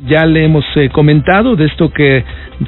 Ya le hemos comentado de esto que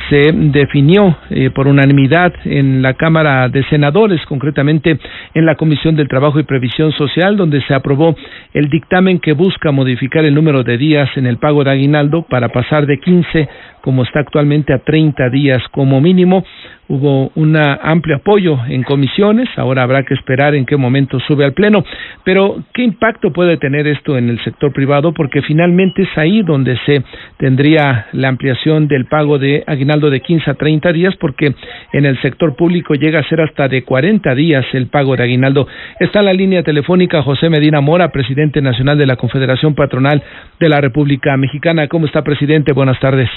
se definió por unanimidad en la Cámara de Senadores, concretamente en la Comisión del Trabajo y Previsión Social, donde se aprobó el dictamen que busca modificar el número de días en el pago de aguinaldo para pasar de 15, como está actualmente, a 30 días como mínimo. Hubo un amplio apoyo en comisiones, ahora habrá que esperar en qué momento sube al Pleno. Pero, ¿qué impacto puede tener esto en el sector privado? Porque finalmente es ahí donde se tendría la ampliación del pago de aguinaldo de 15 a 30 días, porque en el sector público llega a ser hasta de 40 días el pago de aguinaldo. Está en la línea telefónica José Medina Mora, presidente nacional de la Confederación Patronal de la República Mexicana. ¿Cómo está, presidente? Buenas tardes.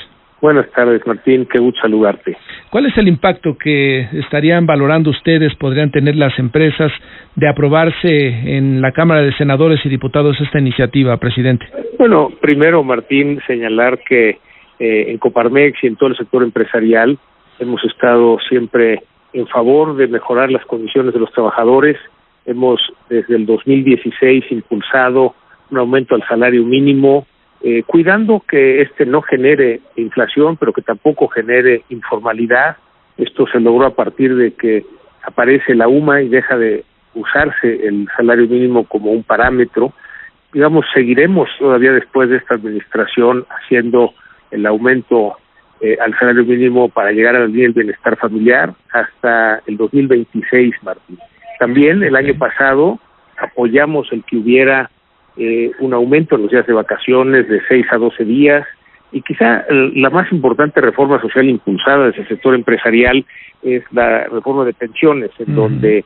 Buenas tardes, Martín, qué gusto saludarte. ¿Cuál es el impacto que estarían valorando ustedes, podrían tener las empresas de aprobarse en la Cámara de Senadores y Diputados esta iniciativa, presidente? Bueno, primero, Martín, señalar que en Coparmex y en todo el sector empresarial hemos estado siempre en favor de mejorar las condiciones de los trabajadores. Hemos, desde el 2016, impulsado un aumento al salario mínimo, cuidando que este no genere inflación, pero que tampoco genere informalidad. Esto se logró a partir de que aparece la UMA y deja de usarse el salario mínimo como un parámetro. Digamos, seguiremos todavía después de esta administración haciendo el aumento al salario mínimo para llegar al nivel de bienestar familiar hasta el 2026, Martín. También el año pasado apoyamos el que hubiera un aumento en los días de vacaciones de 6 a 12 días, y quizá la más importante reforma social impulsada desde el sector empresarial es la reforma de pensiones, en donde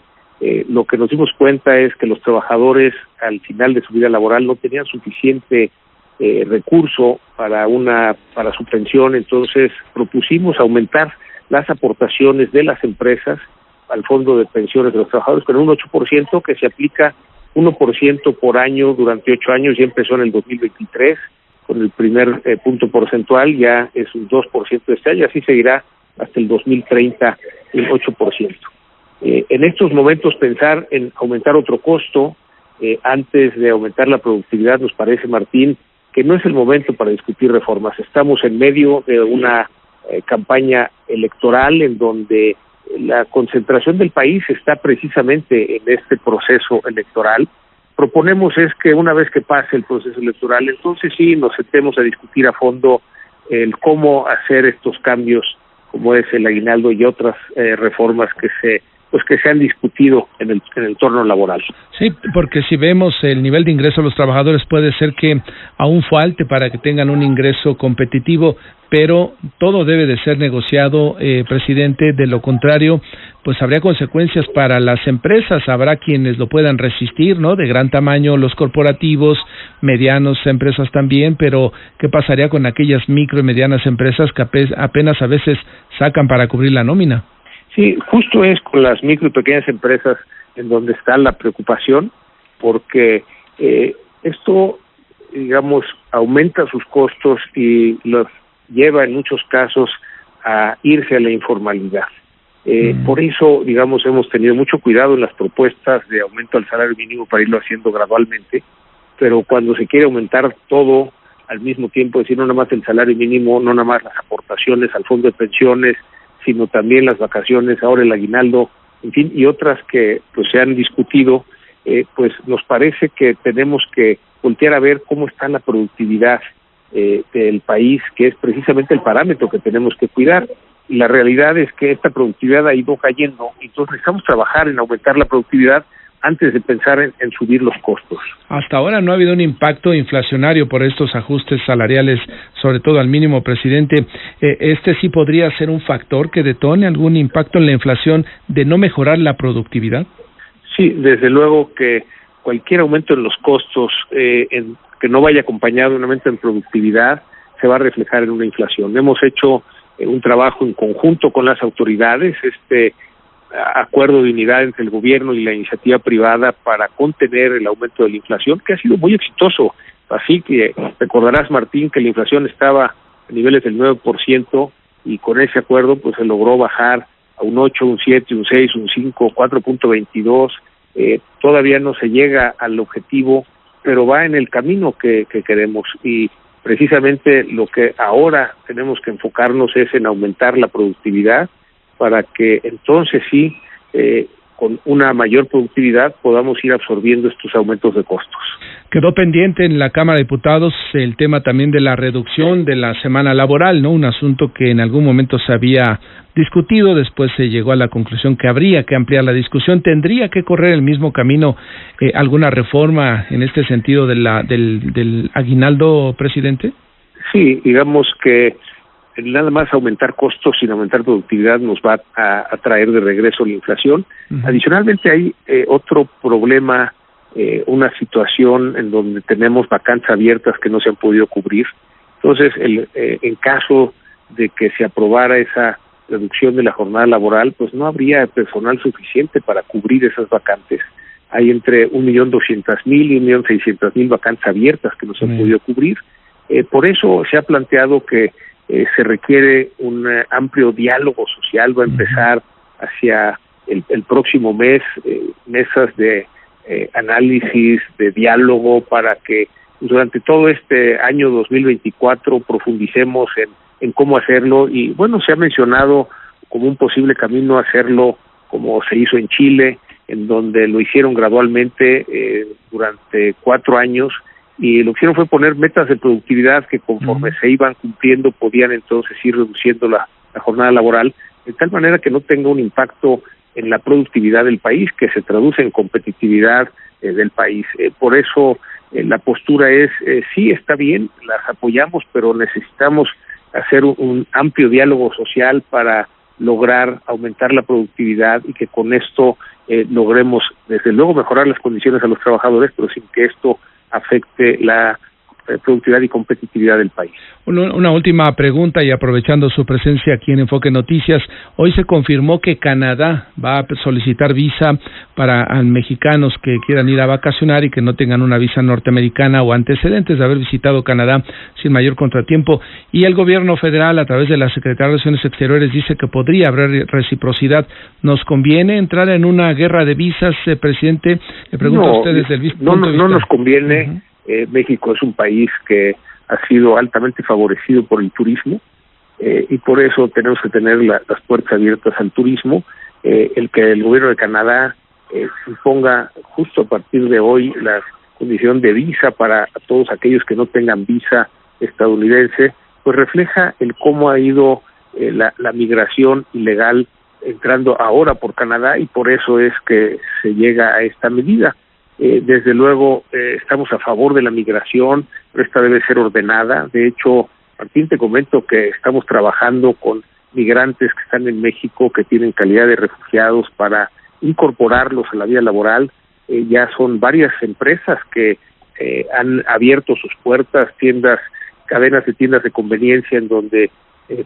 lo que nos dimos cuenta es que los trabajadores al final de su vida laboral no tenían suficiente recurso para su pensión. Entonces propusimos aumentar las aportaciones de las empresas al fondo de pensiones de los trabajadores con un 8% que se aplica 1% por año durante 8 años. Ya empezó en el 2023 con el primer punto porcentual, ya es un 2% este año, así seguirá hasta el 2030 el 8%. En estos momentos pensar en aumentar otro costo antes de aumentar la productividad nos parece, Martín, que no es el momento para discutir reformas. Estamos en medio de una campaña electoral en donde la concentración del país está precisamente en este proceso electoral. Proponemos es que una vez que pase el proceso electoral, entonces sí nos sentemos a discutir a fondo el cómo hacer estos cambios, como es el aguinaldo y otras reformas que se han discutido en el entorno laboral. Sí, porque si vemos el nivel de ingreso de los trabajadores, puede ser que aún falte para que tengan un ingreso competitivo, pero todo debe de ser negociado, presidente. De lo contrario, pues habría consecuencias para las empresas. Habrá quienes lo puedan resistir, ¿no? De gran tamaño, los corporativos, medianos empresas también, pero ¿qué pasaría con aquellas micro y medianas empresas que apenas a veces sacan para cubrir la nómina? Sí, justo es con las micro y pequeñas empresas en donde está la preocupación, porque esto, digamos, aumenta sus costos y los lleva en muchos casos a irse a la informalidad. Por eso, digamos, hemos tenido mucho cuidado en las propuestas de aumento al salario mínimo para irlo haciendo gradualmente, pero cuando se quiere aumentar todo al mismo tiempo, es decir, no nada más el salario mínimo, no nada más las aportaciones al fondo de pensiones, sino también las vacaciones, ahora el aguinaldo, en fin, y otras que pues se han discutido, pues nos parece que tenemos que voltear a ver cómo está la productividad del país, que es precisamente el parámetro que tenemos que cuidar. Y la realidad es que esta productividad ha ido cayendo, y entonces necesitamos trabajar en aumentar la productividad antes de pensar en subir los costos. Hasta ahora no ha habido un impacto inflacionario por estos ajustes salariales, sobre todo al mínimo, presidente. ¿Este sí podría ser un factor que detone algún impacto en la inflación de no mejorar la productividad? Sí, desde luego que cualquier aumento en los costos que no vaya acompañado de un aumento en productividad se va a reflejar en una inflación. Hemos hecho un trabajo en conjunto con las autoridades, acuerdo de unidad entre el gobierno y la iniciativa privada para contener el aumento de la inflación, que ha sido muy exitoso. Así que recordarás, Martín, que la inflación estaba a niveles del 9%, y con ese acuerdo pues se logró bajar a un 8, un 7, un 6, un 5, 4.22. Todavía no se llega al objetivo, pero va en el camino que queremos. Y precisamente lo que ahora tenemos que enfocarnos es en aumentar la productividad para que entonces sí, con una mayor productividad podamos ir absorbiendo estos aumentos de costos. Quedó pendiente en la Cámara de Diputados el tema también de la reducción de la semana laboral, ¿no? Un asunto que en algún momento se había discutido, después se llegó a la conclusión que habría que ampliar la discusión. ¿Tendría que correr el mismo camino alguna reforma en este sentido de del aguinaldo, presidente? Sí, digamos que nada más aumentar costos sin aumentar productividad nos va a traer de regreso la inflación. Adicionalmente hay otro problema, una situación en donde tenemos vacantes abiertas que no se han podido cubrir. Entonces, en caso de que se aprobara esa reducción de la jornada laboral, pues no habría personal suficiente para cubrir esas vacantes. Hay entre 1.200.000 y 1.600.000 vacantes abiertas que no se han podido cubrir. Por eso se ha planteado que se requiere un amplio diálogo social. Va a empezar hacia el próximo mes, mesas de análisis, de diálogo, para que durante todo este año 2024 profundicemos en cómo hacerlo. Y bueno, se ha mencionado como un posible camino hacerlo como se hizo en Chile, en donde lo hicieron gradualmente durante 4 años, y lo que hicieron fue poner metas de productividad que conforme se iban cumpliendo podían entonces ir reduciendo la jornada laboral, de tal manera que no tenga un impacto en la productividad del país, que se traduce en competitividad del país. Por eso la postura es, sí, está bien, las apoyamos, pero necesitamos hacer un amplio diálogo social para lograr aumentar la productividad y que con esto logremos, desde luego, mejorar las condiciones a los trabajadores, pero sin que esto afecte la productividad y competitividad del país. Una última pregunta, y aprovechando su presencia aquí en Enfoque Noticias, hoy se confirmó que Canadá va a solicitar visa para mexicanos que quieran ir a vacacionar y que no tengan una visa norteamericana o antecedentes de haber visitado Canadá sin mayor contratiempo, y el gobierno federal a través de la Secretaría de Relaciones Exteriores dice que podría haber reciprocidad. ¿Nos conviene entrar en una guerra de visas, presidente? Le pregunto a ustedes desde el punto de vista. No nos conviene. México es un país que ha sido altamente favorecido por el turismo, y por eso tenemos que tener las puertas abiertas al turismo. El que el gobierno de Canadá imponga justo a partir de hoy la condición de visa para todos aquellos que no tengan visa estadounidense, pues refleja el cómo ha ido la migración ilegal entrando ahora por Canadá, y por eso es que se llega a esta medida. Desde luego estamos a favor de la migración, pero esta debe ser ordenada. De hecho, Martín, te comento que estamos trabajando con migrantes que están en México, que tienen calidad de refugiados, para incorporarlos a la vida laboral. Ya son varias empresas que han abierto sus puertas, cadenas de tiendas de conveniencia, en donde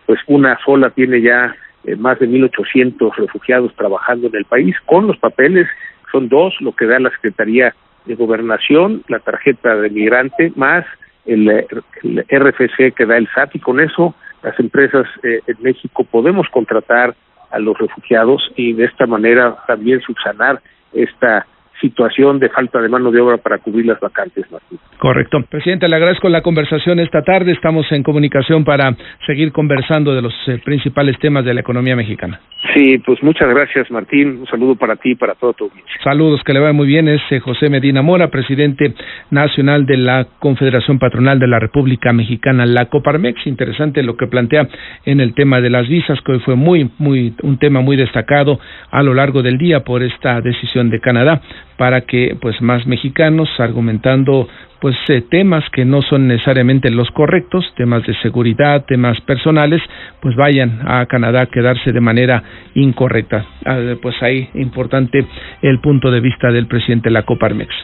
pues una sola tiene ya más de 1,800 refugiados trabajando en el país con los papeles. Son 2 lo que da la Secretaría de Gobernación, la tarjeta de migrante, más el RFC que da el SAT, y con eso las empresas en México podemos contratar a los refugiados y de esta manera también subsanar esta situación de falta de mano de obra para cubrir las vacantes, Martín. Correcto. Presidente, le agradezco la conversación esta tarde. Estamos en comunicación para seguir conversando de los principales temas de la economía mexicana. Sí, pues muchas gracias, Martín. Un saludo para ti y para todo tu audiencia. Saludos, que le vaya muy bien. Es José Medina Mora, presidente nacional de la Confederación Patronal de la República Mexicana, la Coparmex. Interesante lo que plantea en el tema de las visas, que hoy fue un tema muy destacado a lo largo del día por esta decisión de Canadá, para que pues más mexicanos, argumentando pues temas que no son necesariamente los correctos, temas de seguridad, temas personales, pues vayan a Canadá a quedarse de manera incorrecta. Pues ahí importante el punto de vista del presidente de la Coparmex.